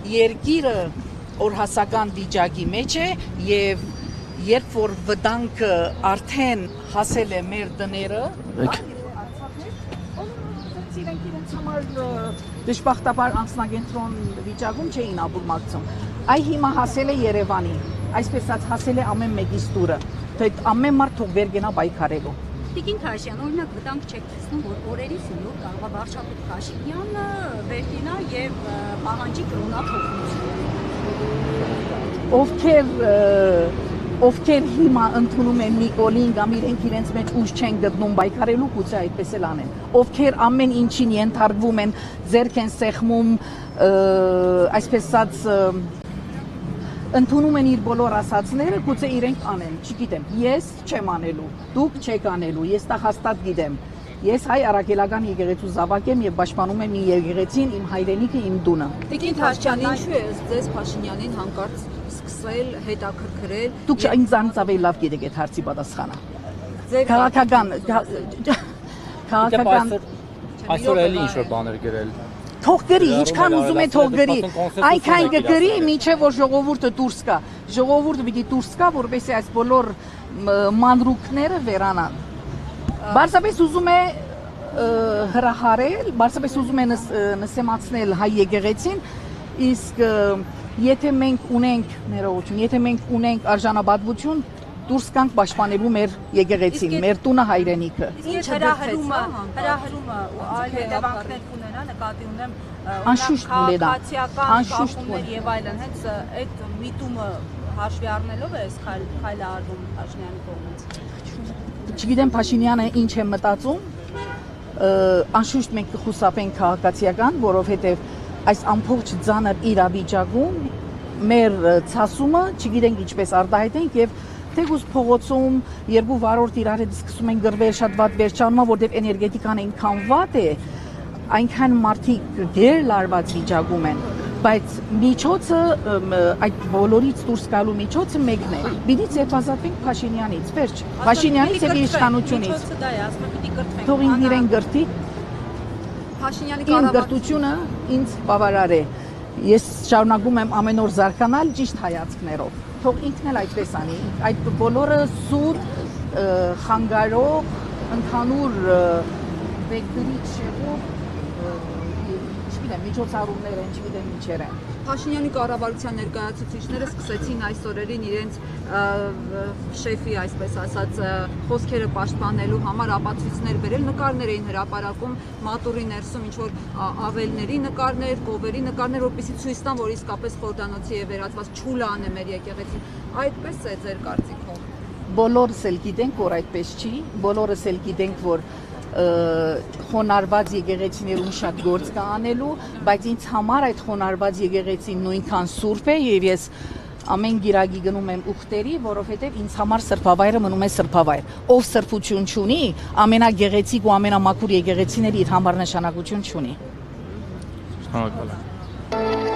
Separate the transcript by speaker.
Speaker 1: երկիրը օրհասական վիճակի մեջ է եւ երբ որ վտանգը արդեն հասել է մեր դները, իրենց համար դժբախտաբար անձնագենտրոն վիճակում չէին ապուրմակցում։ Այ հիմա հասել է Երևանի, այսպես ասած հասել է ամեն մեկի ստուրը, թե ամեն մարդ թող վեր գնա պայքարելու։
Speaker 2: Տիկին Թաշյան, օրինակ վտանգ չեք տեսնում, որ օրերից նոր կարող է վարչապետ Փաշինյանը վեր գնա եւ պահանջի կրոնաթողություն։
Speaker 1: Ովքեր հիմա ընդունում են Նիկոլին կամ իրենց մեջ ուժ չեն գտնում պայքարելու, գուցե այդպես էլ անեն։ Ովքեր ամեն ինչին ենթարկվում են, ձեռք են սեղմում, այսպես ասած ընդունում են իր բոլոր ասածները, գուցե իրենք անեն, չգիտեմ, ես չեմ անելու, դուք չեք անելու, ես դա հաստատ գիտեմ։ Ես հայ առաքելական եկեղեցու զավակ եմ եւ պաշտպանում եմ իմ եկեղեցին, իմ հայրենիքը, իմ տունը։
Speaker 3: Տիկին Թաշյան, ինչու է ձեզ Փաշինյանին հանկարծ սկսել հետաքրքրել։
Speaker 1: Դուք ինձանից ավելի լավ գիտեք այդ հարցի պատասխանը։ Քաղաքական
Speaker 4: այսօր էլի ինչ-որ բաներ գրել։
Speaker 1: Թող գրի, ինչքան ուզում է թող գրի։ Այնքան կգրի, մինչև որ ժողովուրդը դուրս գա։ Ժողովուրդը պիտի դուրս գա, որովհետեւ այս բոլոր մանրուքները վերանան։ Բարձրապես ուզում է հրահարել, բարձրապես ուզում է նսեմացնել հայ եկեղեցին, իսկ եթե մենք ունենք արժանապատվություն, դուրս գանք պաշտպանելու մեր եկեղեցին, մեր տունը, հայրենիքը։
Speaker 3: Ինչ հրահրումը այլ հետևանքներ կունենա, նկատի ունեմ
Speaker 1: անշուշտ
Speaker 3: եւ այլն, հենց այդ միտումը հաշվի առնելով է այս քայլը արվում Փաշինյանի կողմից։
Speaker 1: Չգիտեմ Փաշինյանը ինչ է մտածում, անշուշտ մենք կխուսափենք քաղաքացիական, որովհետև այս ամբողջ ծանր իրավիճակում մեր ցասումը չգիտենք ինչպես արտահայտենք եւ թեկուզ փողոցում երկու վարորդ իրար հետ սկսում են գրվել շատ վատ վերջանումա, որտեղ էներգետիկան այնքան վատ է, այնքան մարդիկ գերլարված վիճակում են, բայց միջոցը այդ բոլորից դուրս գալու միջոցը մեկն է։ Պիտի ձևազատվենք Փաշինյանից, վերջ։ Փաշինյանից եւ իշխանությունից։
Speaker 3: Միջոցը դա է, ասում եմ պիտի կրթվենք։
Speaker 1: Թող իրեն գրթի։
Speaker 3: Փաշինյանի
Speaker 1: Իմ գրթությունը ինձ բավարար է։ Ես շարունակում եմ ամեն օր զարգանալ ճիշտ հայացքներով։ Թող ինքն էլ այդպես անի։ Այդ բոլորը սուտ, խանգարող, ընդհանուր վեկտորից շեղով, չգիտեմ, միջոցառումներ են, չգիտեմ ինչեր են։
Speaker 3: Փաշինյանի կառավարության ներկայացուցիչները սկսեցին այս օրերին իրենց շեֆի, այսպես ասած, խոսքերը պաշտպանելու համար ապացույցներ բերել, նկարներ էին հրապարակում մատուրի ներսում, ինչ որ ավելների նկարներ, կովերի նկարներ, որպեսզի ցույց տան, որ իսկապես խորհրդանոցի է վերածված չուլան է մեր եկեղեցին։ Այդպես է ձեր կարծիքով։
Speaker 1: Բոլորս էլ գիտենք, որ այդպես չի, բոլորս էլ գիտենք, որ խոնարհված եկեղեցիներում շատ գործ կա անելու, բայց ինձ համար այդ խոնարհված եկեղեցին նույնքան սուրբ է եւ ես ամեն գիրագի գնում եմ ուխտերի, որովհետեւ ինձ համար սրբավայրը մնում է սրբավայր։ Ով սրբություն չունի, ամենագեղեցիկ ու ամենամաքուր եկեղեցիները իր համար նշանակություն չունի։
Speaker 4: Համակալա։